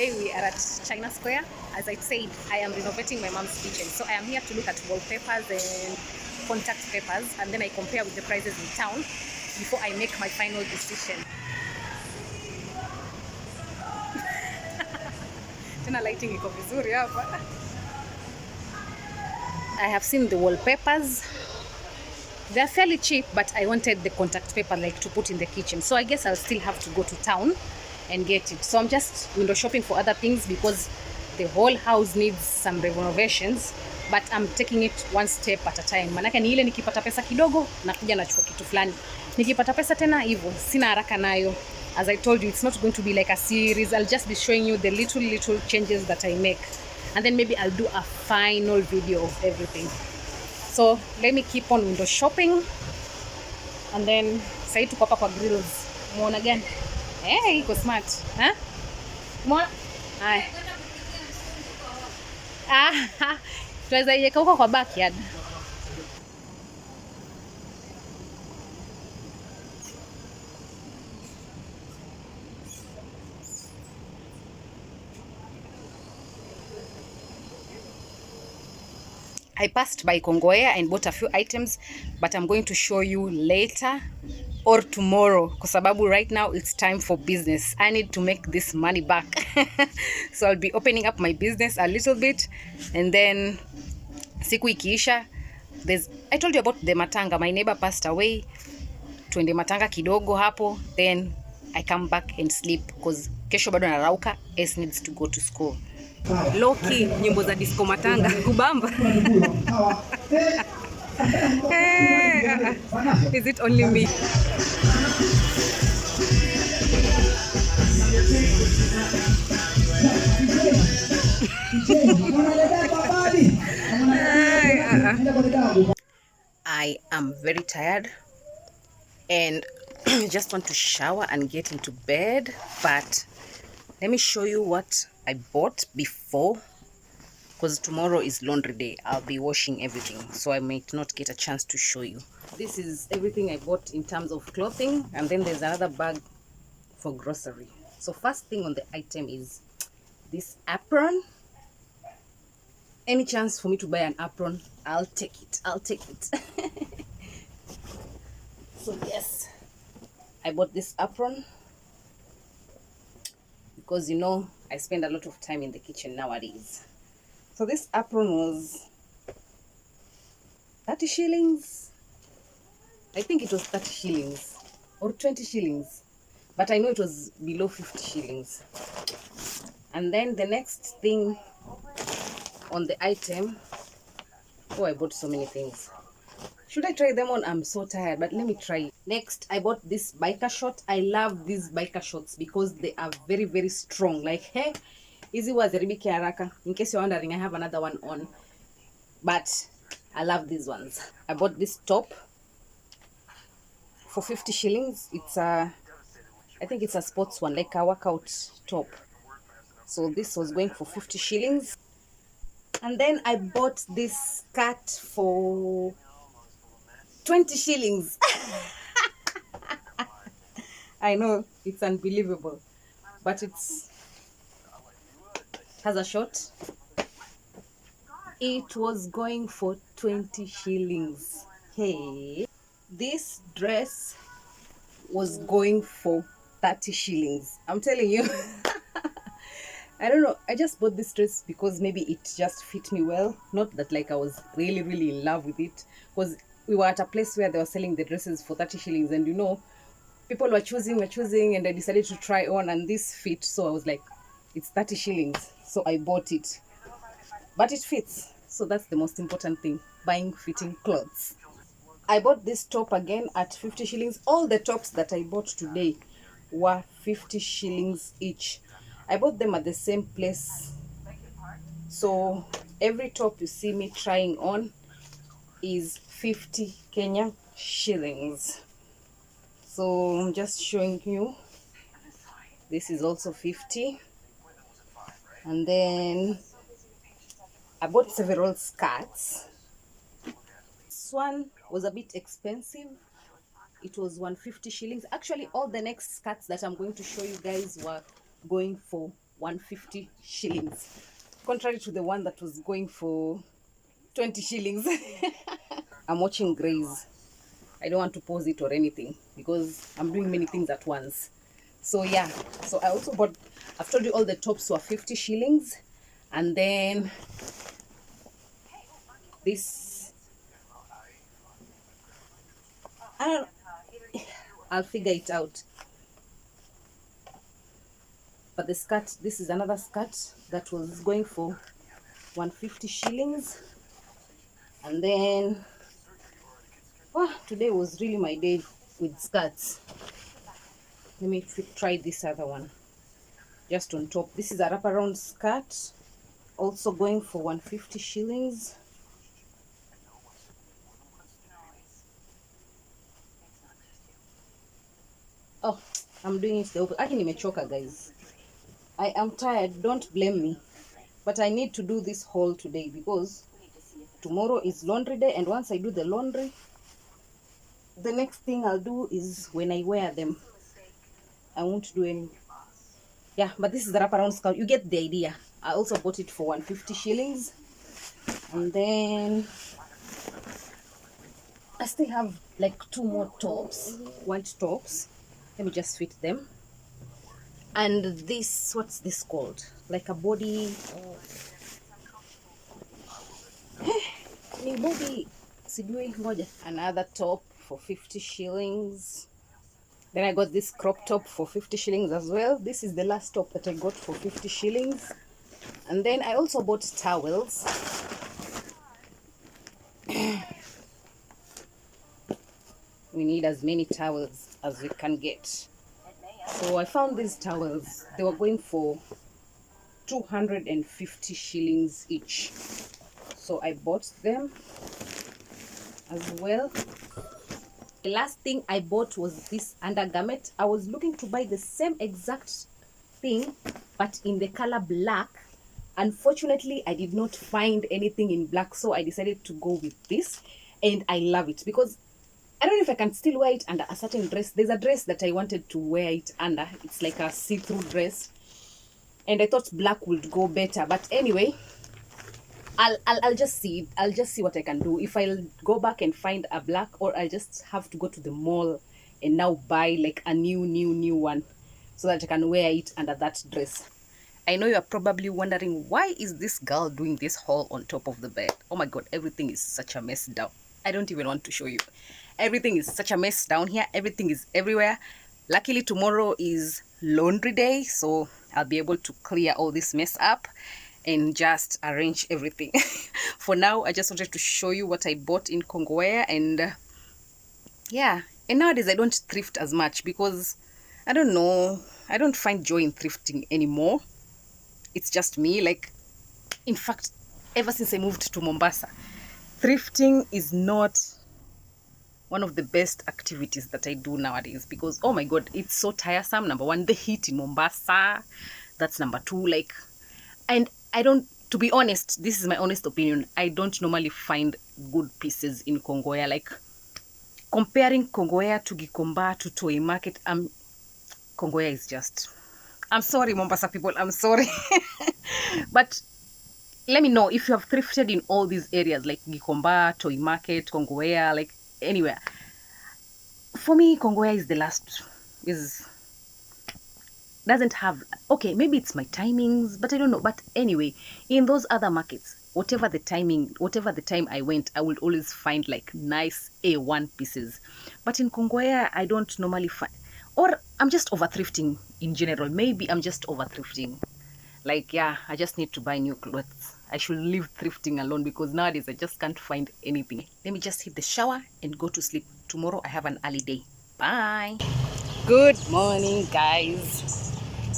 Today we are at China Square. As I said, I am renovating my mom's kitchen. So I am here to look at wallpapers and contact papers, and then I compare with the prices in town before I make my final decision. Tena lighting iko vizuri hapa. I have seen the wallpapers. They're fairly cheap, but I wanted the contact paper like to put in the kitchen. So I guess I'll still have to go to town and get it. So I'm just window shopping for other things because the whole house needs some renovations, but I'm taking it one step at a time. Manake ni ile nikipata pesa kidogo nakuja nachukua kitu fulani. Nikipata pesa tena hivyo, sina haraka nayo. As I told you, it's not going to be like a series. I'll just be showing you the little changes that I make. And then maybe I'll do a final video of everything. So let me keep on window shopping. And then say tuko hapa kwa grills. Muona gani? Iko smart. Ha? Muona? Hai. Tuweza iweka huko kwa backyard. I passed by Kongowea and bought a few items, but I'm going to show you later or tomorrow kwa sababu right now it's time for business. I need to make this money back. So I'll be opening up my business a little bit, and then siku ikiisha, I told you about the matanga. My neighbor passed away. Tuende matanga kidogo hapo, then I come back and sleep because kesho bado narauka. S needs to go to school. Loki, nyimbo za disco matanga kubamba. Is it only me? I am very tired and just want to shower and get into bed, but let me show you what I bought before, because tomorrow is laundry day. I'll be washing everything, so I might not get a chance to show you. This is everything I bought in terms of clothing, and then there's another bag for grocery. So first thing on the item is this apron. Any chance for me to buy an apron, I'll take it. So yes, I bought this apron because you know I spend a lot of time in the kitchen nowadays. So this apron was 30 shillings. I think it was 30 shillings or 20 shillings, but I know it was below 50 shillings. And then the next thing on the item, oh, I bought so many things. Should I try them on? I'm so tired, but let me try. Next, I bought this biker short. I love these biker shorts because they are very strong. Like, hey, easy was haribiki haraka. In case you're wondering, I have another one on, but I love these ones. I bought this top for 50 shillings. It's a, I think it's a sports one, like a workout top. So this was going for 50 shillings. And then I bought this skirt for 20 shillings. I know, it's unbelievable, but it has a short. It was going for 20 shillings. Hey, this dress was going for 30 shillings. I'm telling you. I don't know, I just bought this dress because maybe it just fit me well. Not that like I was really in love with it, because we were at a place where they were selling the dresses for 30 shillings, and you know, people were choosing, and I decided to try on, and this fit. So I was like, it's 30 shillings. So I bought it. But it fits. So that's the most important thing, buying fitting clothes. I bought this top again at 50 shillings. All the tops that I bought today were 50 shillings each. I bought them at the same place. So every top you see me trying on is 50 Kenya shillings. So I'm just showing you. This is also 50. And then I bought several skirts. This one was a bit expensive. It was 150 shillings. Actually, all the next skirts that I'm going to show you guys were going for 150 shillings, contrary to the one that was going for 20 shillings. I'm watching Grace. I don't want to pause it or anything because I'm doing many things at once. So yeah, so I also bought, I've told you all the tops were 50 shillings. And then this, I'll figure it out. But the skirt, this is another skirt that was going for 150 shillings. And then, today was really my day with skirts. Let me try this other one. Just on top. This is a wraparound skirt. Also going for 150 shillings. Oh, I'm doing it the opposite. Actually, nimechoka, guys. I am tired. Don't blame me. But I need to do this haul today because tomorrow is laundry day. And once I do the laundry, the next thing I'll do is when I wear them, I won't do any. Yeah, but this is the wraparound skirt. You get the idea. I also bought it for 150 shillings. And then I still have like 2 more tops, white tops. Let me just fit them. And this, what's this called? Like a body, body, another top for 50 shillings. Then I got this crop top for 50 shillings as well. This is the last top that I got for 50 shillings. And then I also bought towels. We need as many towels as we can get. So I found these towels. They were going for 250 shillings each. So I bought them as well. The last thing I bought was this undergarment. I was looking to buy the same exact thing, but in the color black. Unfortunately, I did not find anything in black, so I decided to go with this. And I love it because I don't know if I can still wear it under a certain dress. There's a dress that I wanted to wear it under. It's like a see-through dress. And I thought black would go better. But anyway, I'll just see. I'll just see what I can do. If I'll go back and find a black, or I'll just have to go to the mall and now buy like a new one so that I can wear it under that dress. I know you are probably wondering, why is this girl doing this haul on top of the bed? Oh my god, everything is such a mess down. I don't even want to show you. Everything is such a mess down here. Everything is everywhere. Luckily, tomorrow is laundry day, so I'll be able to clear all this mess up and just arrange everything. For now, I just wanted to show you what I bought in Kongowea. And yeah, and nowadays I don't thrift as much because I don't know, I don't find joy in thrifting anymore. It's just me. Like, in fact, ever since I moved to Mombasa, thrifting is not one of the best activities that I do nowadays because, oh my god, it's so tiresome. Number one, the heat in Mombasa. That's number two. Like, and I don't, to be honest, this is my honest opinion, I don't normally find good pieces in Kongowea. Like, comparing Kongowea to Gikomba to Toy Market, Kongowea is just, I'm sorry, Mombasa people, I'm sorry. But let me know if you have thrifted in all these areas like Gikomba, Toy Market, Kongowea, like anywhere. For me, Kongowea is the last, doesn't have, okay, maybe it's my timings, but I don't know. But anyway, in those other markets, whatever the time I went, I would always find like nice A1 pieces. But in Kongowea, I don't normally find, or I'm just over thrifting in general. Maybe I'm just over thrifting. Like, yeah, I just need to buy new clothes. I should leave thrifting alone because nowadays I just can't find anything. Let me just hit the shower and go to sleep. Tomorrow I have an early day. Bye. Good morning, guys.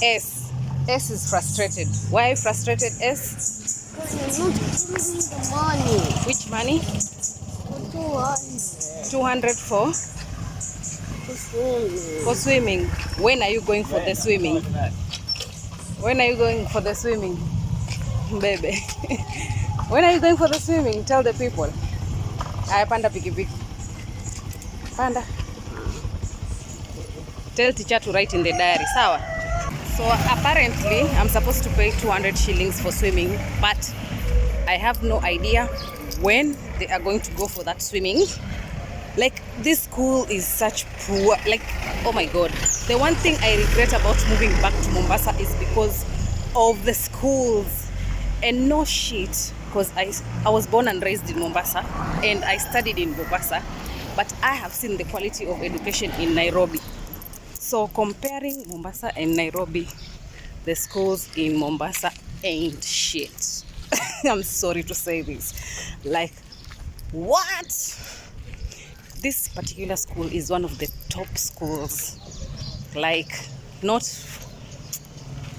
S is frustrated. Why frustrated, S? Because you're not giving me the money. Which money? 200 for? For swimming. When are you going for the swimming? When are you going for the swimming, baby? When are you going for the swimming? Tell the people. I panda pikipiki. Panda. Tell teacher to write in the diary. Sawa. So apparently I'm supposed to pay 200 shillings for swimming, but I have no idea when they are going to go for that swimming. Like, this school is such poor, like, oh my god. The one thing I regret about moving back to Mombasa is because of the schools. And no shit, because I was born and raised in Mombasa and I studied in Mombasa, but I have seen the quality of education in Nairobi. So comparing Mombasa and Nairobi, the schools in Mombasa ain't shit. I'm sorry to say this. Like, what? This particular school is one of the top schools. Like, not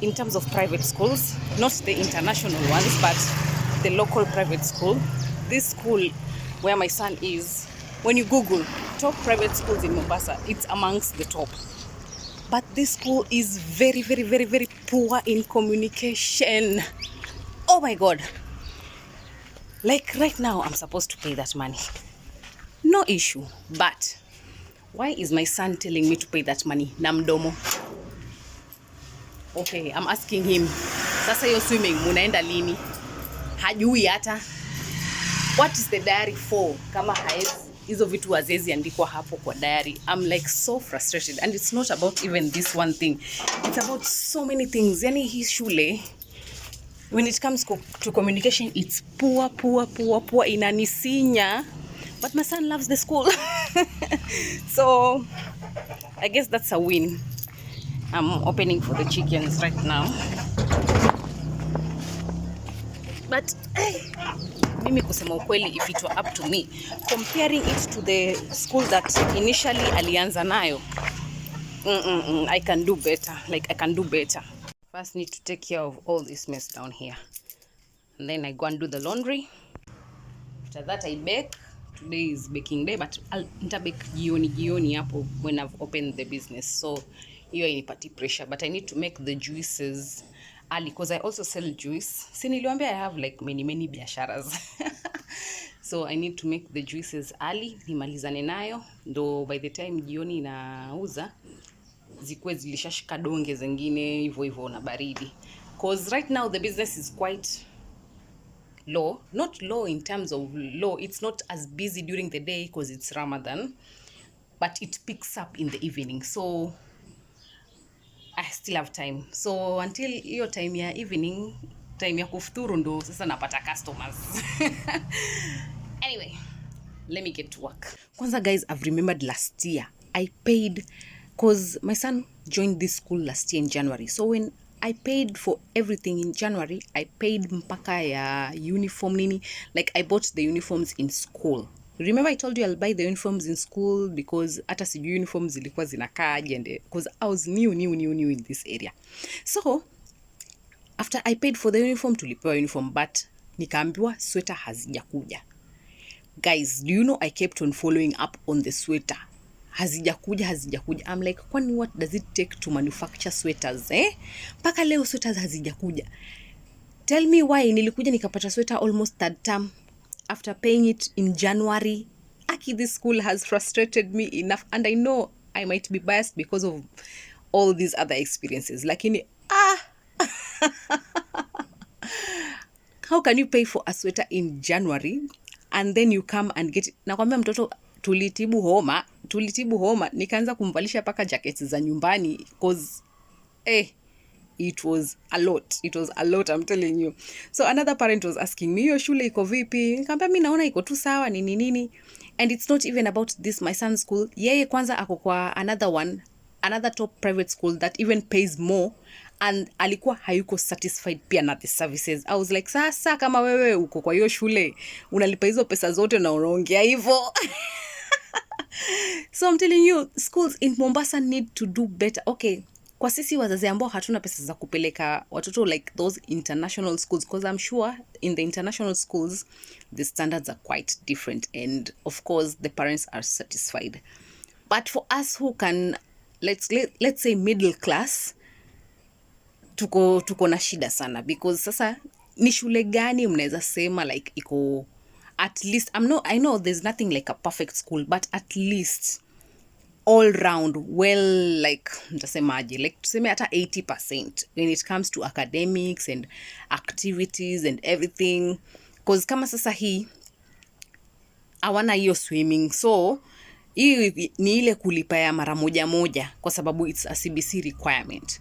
in terms of private schools, not the international ones, but the local private school. This school where my son is, when you Google top private schools in Mombasa, it's amongst the top. But this school is very, very, very, very poor in communication. Oh my god. Like, right now, I'm supposed to pay that money. No issue. But why is my son telling me to pay that money? Namdomo. Okay, I'm asking him. Sasa hiyo swimming, munaenda lini? Hajui hata. What is the diary for? Kama hizo vitu wazezi andikwa hapo kwa diary. I'm like so frustrated, and it's not about even this one thing. It's about so many things. Yani hii shule, when it comes to communication, it's poor. Inanisinya. But my son loves the school. So I guess that's a win. I'm opening for the chickens right now. But mimi kusema ukweli, if it were up to me, comparing it to the school that initially alianza nayo, I can do better. Like, I can do better. First need to take care of all this mess down here. And then I go and do the laundry. After that I bake. Today is baking day, but I'll bake jioni hapo when I've opened the business. So hiyo inipati pressure, but I need to make the juices early because I also sell juice. Si niliwaambia I have like many biasharas. So I need to make the juices early, nimalizane nayo, ndo by the time jioni inauza zikuwe zilishashika donge zingine hivyo na baridi. Because right now the business is quite low. Not low in terms of low, it's not as busy during the day because it's Ramadan, but it picks up in the evening, so I still have time. So until hiyo time ya evening, time ya kufuturu, ndo sasa napata customers. Anyway, let me get to work. Kwanza guys, I've remembered last year I paid, because my son joined this school last year in January. So when I paid for everything in January, I paid mpaka ya uniform nini. Like, I bought the uniforms in school. Remember I told you I'll buy the uniforms in school because hata sijui uniforms zilikuwa zinakaa aje, because I was new in this area. So after I paid for the uniform, tulipewa uniform, but nikaambiwa sweater hazijakuja. Guys, do you know I kept on following up on the sweater? Hazijakuja. I'm like, kwani what does it take to manufacture sweaters, Paka leo sweaters hazijakuja. Tell me why nilikuja nikapata sweater almost third term after paying it in January. Aki, this school has frustrated me enough, and I know I might be biased because of all these other experiences. Lakini how can you pay for a sweater in January and then you come and get it? Nakwambia mtoto tulitibu homa nikaanza kumvalisha paka jackets za nyumbani because it was a lot, I'm telling you. So another parent was asking me, hiyo shule iko vipi? Nikamwambia mimi naona iko tu sawa nini. And it's not even about this my son's school. Yeye kwanza ako kwa another top private school that even pays more, and alikuwa hayuko satisfied pia na the services. I was like, sasa kama wewe uko kwa hiyo shule unalipa hizo pesa zote na unaongea hivyo. So I'm telling you, schools in Mombasa need to do better. Okay, kwa sisi wazazi ambao hatuna pesa za kupeleka watoto like those international schools, because I'm sure in the international schools the standards are quite different, and of course the parents are satisfied. But for us who can, let's say middle class, tuko na shida sana, because sasa ni shule gani mnaweza sema like iko at least, I know there's nothing like a perfect school, but at least all round well, like nitasemaje, like tuseme hata 80% when it comes to academics and activities and everything, cause kama sasa hii hawana hiyo swimming, so hii ni ile kulipa ya mara moja kwa sababu it's a CBC requirement.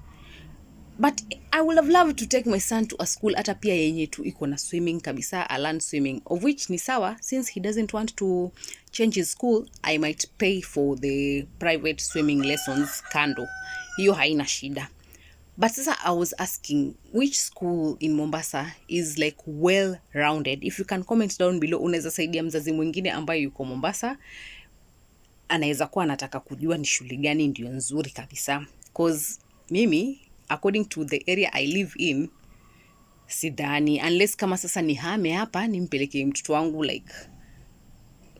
But I would have loved to take my son to a school hata pia yenye tu iko na swimming kabisa, a learn swimming, of which ni sawa, since he doesn't want to change his school, I might pay for the private swimming lessons kando, hiyo haina shida. But sasa I was asking, which school in Mombasa is like well rounded? If you can comment down below, unaweza saidia mzazi mwingine ambaye yuko Mombasa, anaweza kuwa anataka kujua ni shule gani ndio nzuri kabisa, cause mimi according to the area I live in, sidhani, unless kama sasa ni hame hapa nimpeleke mtoto wangu, like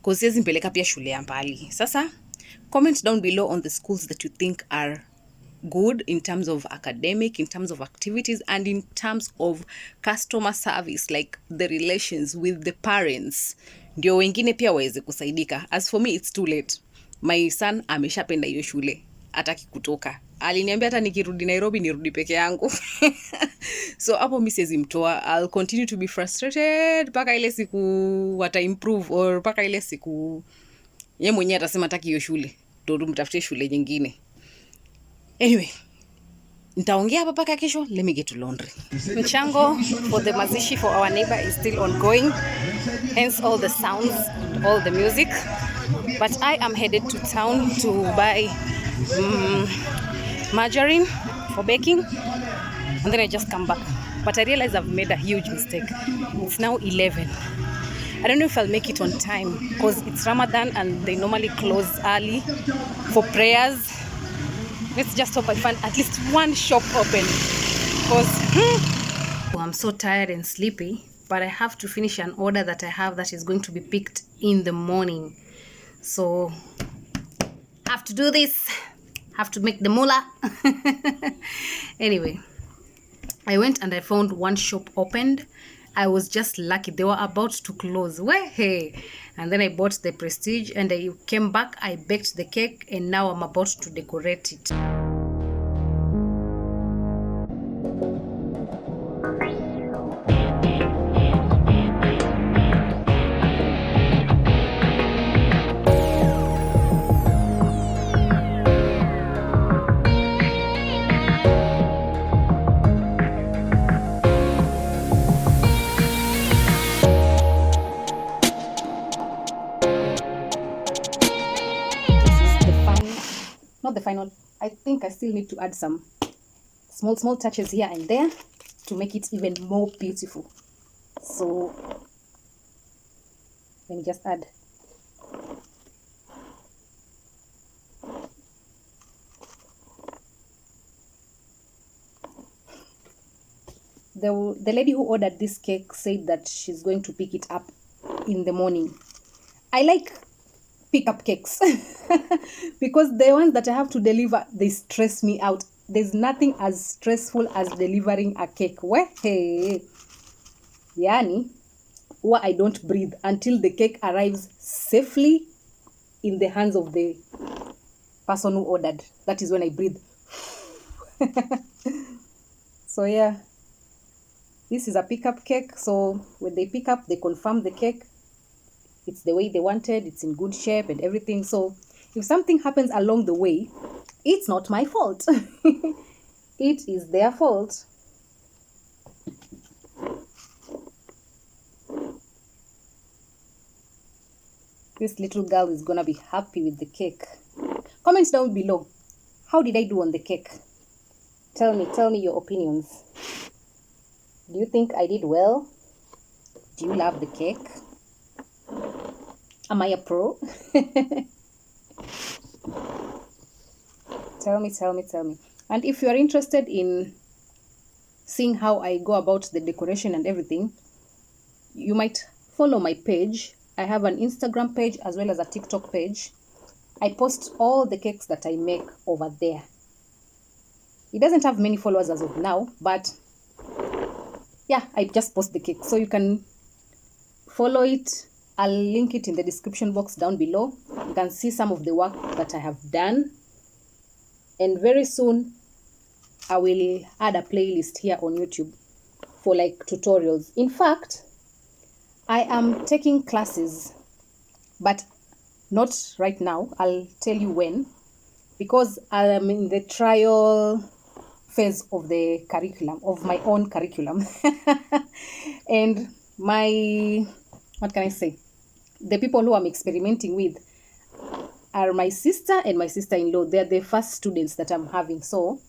cause siwezi mpeleka pia shule ya mbali. Sasa comment down below on the schools that you think are good in terms of academic, in terms of activities, and in terms of customer service, like the relations with the parents, ndio wengine pia waweze kusaidika. As for me, it's too late. My son ameshapenda hiyo shule, hataki kutoka. Aliniambia hata nikirudi Nairobi nirudi peke yangu. So hapo mimi siwezi mtoa. I'll continue to be frustrated mpaka ile siku wata improve, or mpaka ile siku yeye mwenyewe atasema hataki hiyo shule, ndio tumtafutie shule nyingine. Anyway, nitaongea hapa mpaka kesho. Let me get to laundry. Mchango for the mazishi for our neighbor is still ongoing, hence all the sounds, all the music. But I am headed to town to buy margarine for baking, and then I just come back. But I realize I've made a huge mistake. It's now 11. I don't know if I'll make it on time because it's Ramadan and they normally close early for prayers. Let's just hope I find at least one shop open, because I'm so tired and sleepy, but I have to finish an order that I have that is going to be picked in the morning. So have to do this, have to make the moolah. Anyway, I went and I found one shop opened. I was just lucky, they were about to close. Hey. And then I bought the Prestige and I came back, I baked the cake, and now I'm about to decorate it. Not the final. I think I still need to add some small touches here and there to make it even more beautiful. So let me just add. The lady who ordered this cake said that she's going to pick it up in the morning. I like pick up cakes because the ones that I have to deliver, they stress me out. There's nothing as stressful as delivering a cake. Hey, yani, I don't breathe until the cake arrives safely in the hands of the person who ordered. That is when I breathe. So yeah, this is a pickup cake. So when they pick up, they confirm the cake. It's the way they wanted, it's in good shape and everything. So if something happens along the way, it's not my fault. It is their fault. This little girl is gonna be happy with the cake. Comment down below. How did I do on the cake? Tell me your opinions. Do you think I did well? Do you love the cake? Am I a pro? Tell me. And if you are interested in seeing how I go about the decoration and everything, you might follow my page. I have an Instagram page as well as a TikTok page. I post all the cakes that I make over there. It doesn't have many followers as of now, but yeah, I just post the cake. So you can follow it, I'll link it in the description box down below. You can see some of the work that I have done. And very soon, I will add a playlist here on YouTube for like tutorials. In fact, I am taking classes, but not right now. I'll tell you when, because I am in the trial phase of the curriculum, of my own curriculum. And what can I say? The people who I'm experimenting with are my sister and my sister-in-law. They're the first students that I'm having. So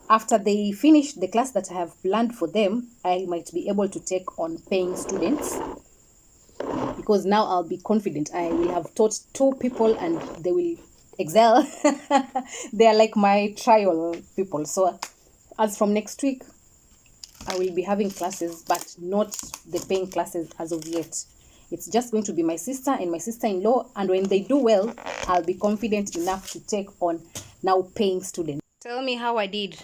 after they finish the class that I have planned for them, I might be able to take on paying students, because now I'll be confident. I will have taught 2 people and they will excel. They are like my trial people. So as from next week, I will be having classes, but not the paying classes as of yet. It's just going to be my sister and my sister-in-law, and when they do well, I'll be confident enough to take on now paying students. Tell me how I did.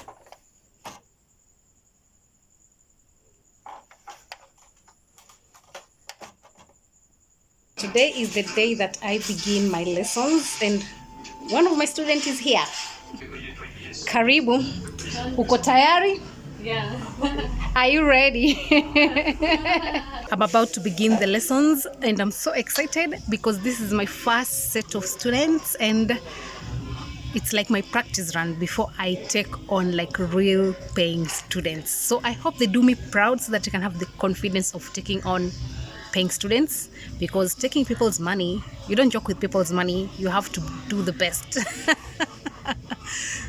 Today is the day that I begin my lessons, and one of my students is here. Karibu. Uko tayari? Yeah. Are you ready? I'm about to begin the lessons, and I'm so excited because this is my first set of students, and it's like my practice run before I take on like real paying students. So I hope they do me proud so that I can have the confidence of taking on paying students, because taking people's money, you don't joke with people's money, you have to do the best.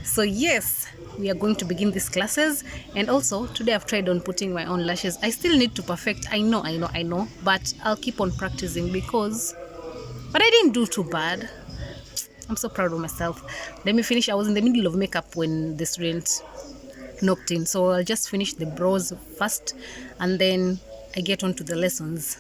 So yes, we are going to begin these classes. And also today I've tried on putting my own lashes. I still need to perfect. I know, but I'll keep on practicing but I didn't do too bad. I'm so proud of myself. Let me finish. I was in the middle of makeup when the student knocked in, so I'll just finish the brows first and then I get on to the lessons.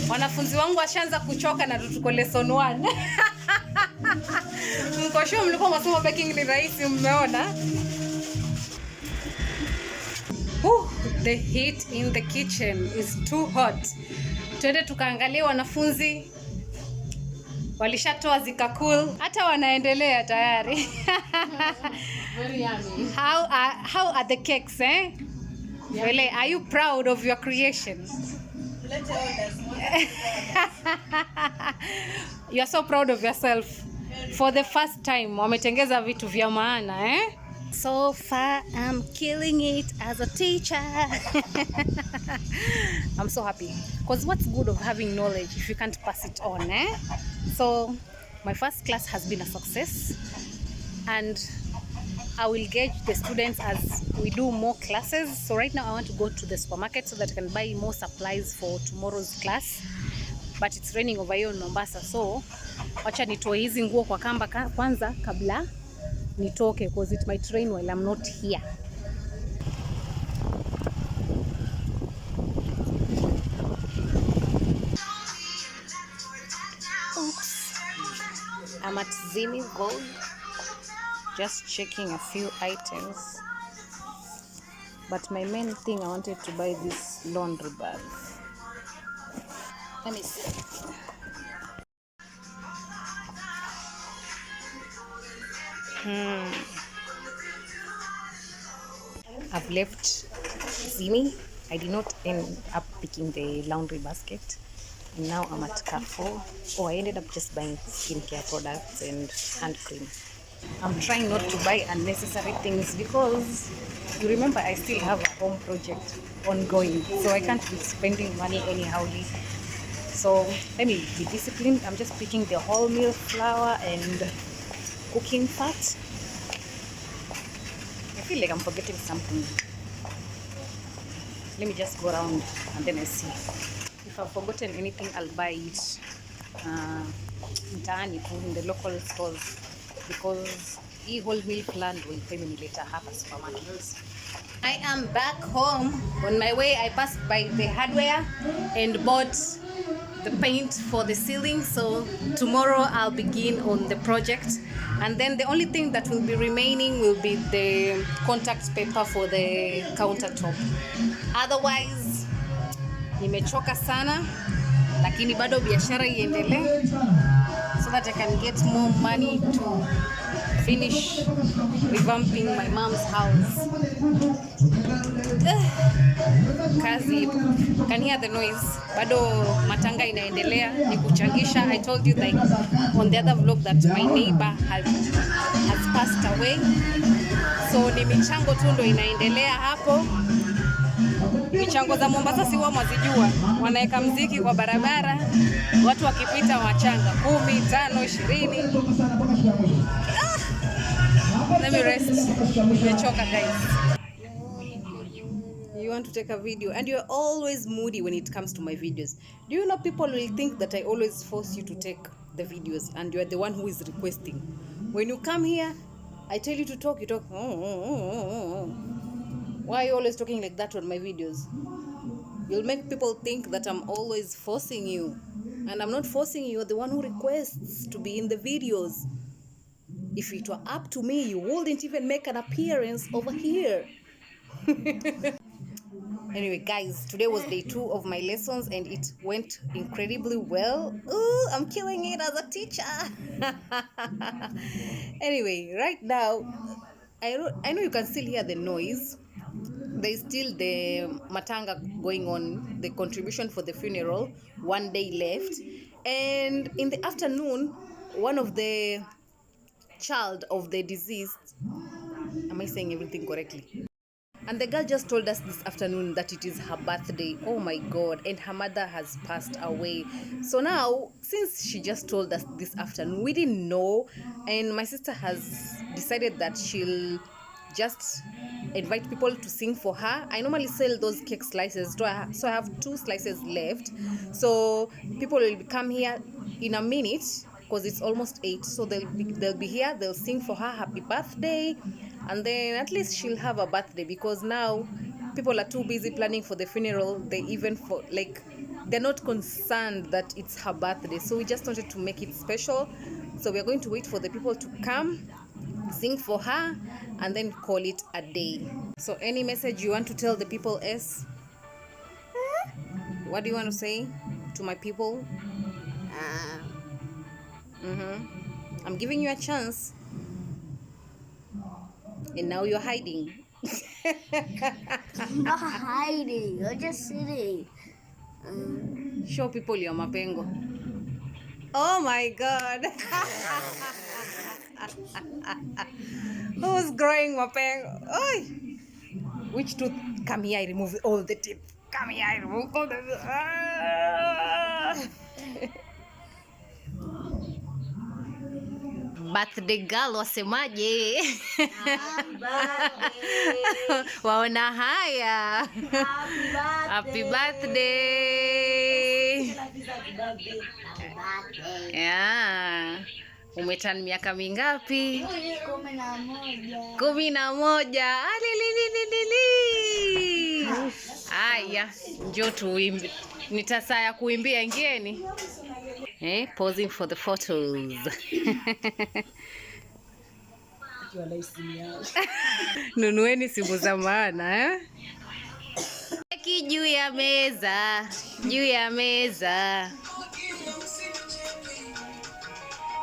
Wanafunzi wangu washaanza kuchoka na tuko lesson 1. Mko sure mlikuwa mnasema baking ni rahisi, mmeona? The heat in the kitchen is too hot. Twende tukaangalia wanafunzi walishatoa zika cool, hata wanaendelea tayari. Very yummy. How are the cakes, eh? Yeah. Really, are you proud of your creation? You are so proud of yourself. For the first time, wametengeza vitu vya maana, eh? So far, I'm killing it as a teacher. I'm so happy. Because what's good of having knowledge if you can't pass it on, eh? So, my first class has been a success. And I will gauge the students as we do more classes. So right now I want to go to the supermarket so that I can buy more supplies for tomorrow's class. But it's raining over here in Mombasa, so wacha nitoe hizi nguo kwa kamba kwanza kabla nitoke, because it might rain while I'm not here. Oops. I'm at Zimi Gold, just checking a few items, but my main thing, I wanted to buy this laundry bag. Let me see. I've left Zimi. I did not end up picking the laundry basket, and now I'm at Carrefour. I ended up just buying skincare products and hand cream. I'm trying not to buy unnecessary things because you remember I still have a home project ongoing, so I can't be spending money anyhowly. So let me be disciplined. I'm just picking the wholemeal flour and cooking fat. feel like I'm forgetting something. Let me just go around and then I see. If I've forgotten anything, I'll buy it mtaani tu in the local stores because hii whole milk land will pay me later hapa supermarkets. I am back home. On my way, I passed by the hardware and bought the paint for the ceiling. So tomorrow I'll begin on the project. And then the only thing that will be remaining will be the contact paper for the countertop. Otherwise, nimechoka sana, lakini bado biashara iendelee so that I can get more money to finish revamping my mom's house. Kazi, can hear the noise. Bado matanga inaendelea, ni kuchangisha. I told you like on the other vlog that my neighbor has passed away. So ni michango tu ndo inaendelea hapo. Michango za Mombasa si wao mwazijua. Wanaeka mziki kwa barabara, watu wakipita wachanga 10, 5, 20. Let me rest. Nimechoka guys. You want to take a video and you're always moody when it comes to my videos. Do you know people will think that I always force you to take the videos and you're the one who is requesting. When you come here, I tell you to talk, you talk. Why are you always talking like that on my videos? You'll make people think that I'm always forcing you. And I'm not forcing you, you're the one who requests to be in the videos. If it were up to me, you wouldn't even make an appearance over here. Anyway, guys, today was day 2 of my lessons and it went incredibly well. Ooh, I'm killing it as a teacher. Anyway, right now, I know you can still hear the noise. There's still the matanga going on, the contribution for the funeral, 1 day left. And in the afternoon, one of the child of the deceased, am I saying everything correctly? And the girl just told us this afternoon that it is her birthday. Oh my God. And her mother has passed away. So now, since she just told us this afternoon, we didn't know. And my sister has decided that she'll just invite people to sing for her. I normally sell those cake slices. So I have 2 slices left. So people will come here in a minute because it's almost 8. So they'll be here. They'll sing for her happy birthday. And then at least she'll have a birthday because now people are too busy planning for the funeral. They're not concerned that it's her birthday. So we just wanted to make it special. So we're going to wait for the people to come, sing for her, and then call it a day. So any message you want to tell the people is? What do you want to say to my people? I'm giving you a chance. And now you're hiding. I'm not hiding. I'm just sitting. Show people your mapengo. Oh my God. Who's growing mapengo? Oy. Which tooth? Come here, I remove all the teeth. Come here, I remove all the Birthday girl wasemaje? Waona haya. Happy birthday. Yeah. Umetan miaka mingapi? 11. Alilililili. Aya, njoo tuimbe. Nitasaa ya kuimbia, ingieni. Posing for the photos. Nunueni simu za maana, Keki juu ya meza, juu ya meza.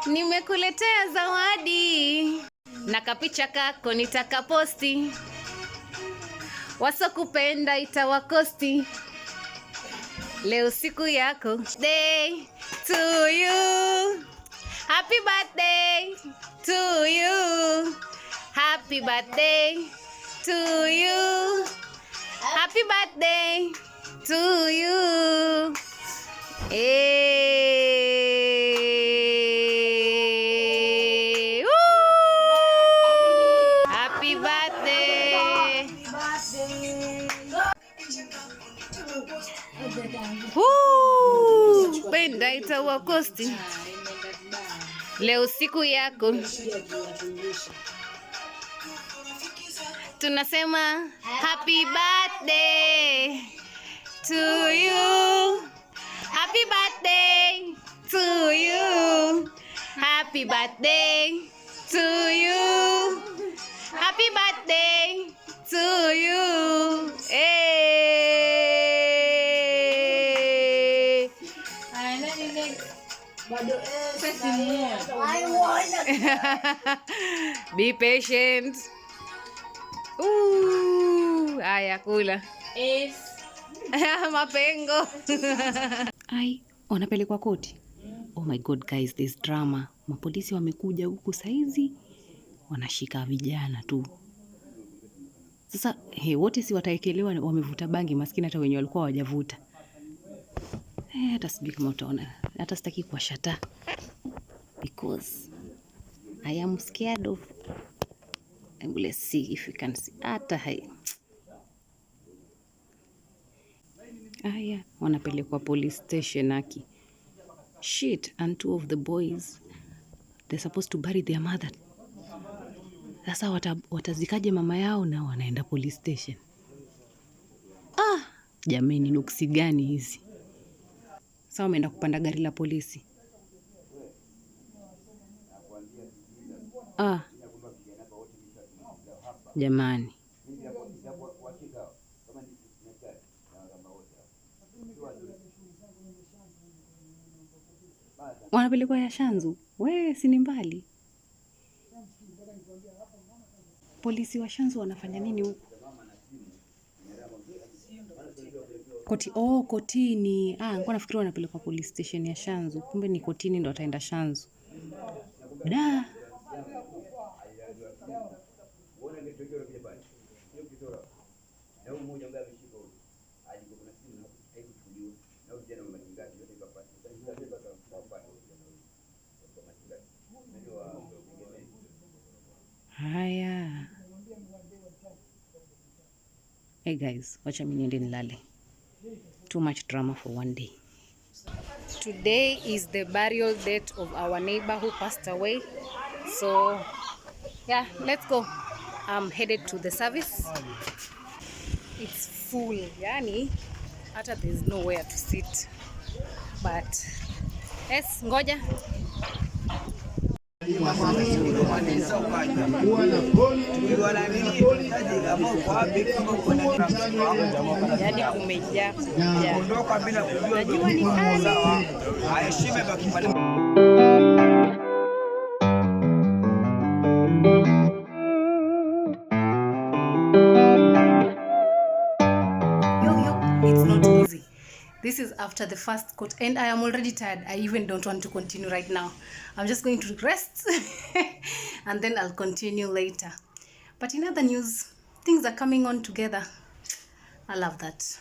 Nimekuletea zawadi. Na kapicha kako nitakaposti. Wasokupenda itawakosti. Leo siku yako. Day to you. Happy birthday to you. Happy birthday to you. Happy birthday to you. Hey. Woo! Happy birthday. Penda itaua kosti. Leo siku yako. Tunasema happy birthday to you. Happy birthday to you. Happy birthday to you. Happy birthday to you. Hey. Be patient. Aya kula. Mapengo. Ai, wanapelekwa koti. Oh my god guys, this drama. Mapolisi wamekuja huku saizi wanashika vijana tu. Sasa wote si wataekelewa wamevuta bangi, maskini hata wenye walikuwa hawajavuta. Hata sijui kama utaona. Hata sitaki kuwashata. Because I am scared of. And let's see if you can see. Hata hai. Aya, wanapelekwa police station aki. Shit, and 2 of the boys, they're supposed to bury their mother. Sasa watazikaje mama yao na wanaenda police station? Jameni, nuksi gani hizi? Sasa wameenda kupanda gari la polisi. Jamani. Wanapelekwa ya Shanzu. Si ni mbali. Polisi wa Shanzu wanafanya nini huko? Kotini. Nilikuwa nafikiri wanapelekwa police station ya Shanzu. Kumbe ni kotini ndo wataenda Shanzu. Da. Haya. Hey guys, wacha mimi niende nilale. Too much drama for one day. Today is the burial date of our neighbor who passed away. So, yeah, let's go. I'm headed to the service. It's full, yani, hata there's nowhere to sit. But, yes, ngoja. Yani kumejaa. Najua ni kali. It's not easy. This is after the first coat and I am already tired. I even don't want to continue right now. I'm just going to rest and then I'll continue later. But in other news, things are coming on together. I love that.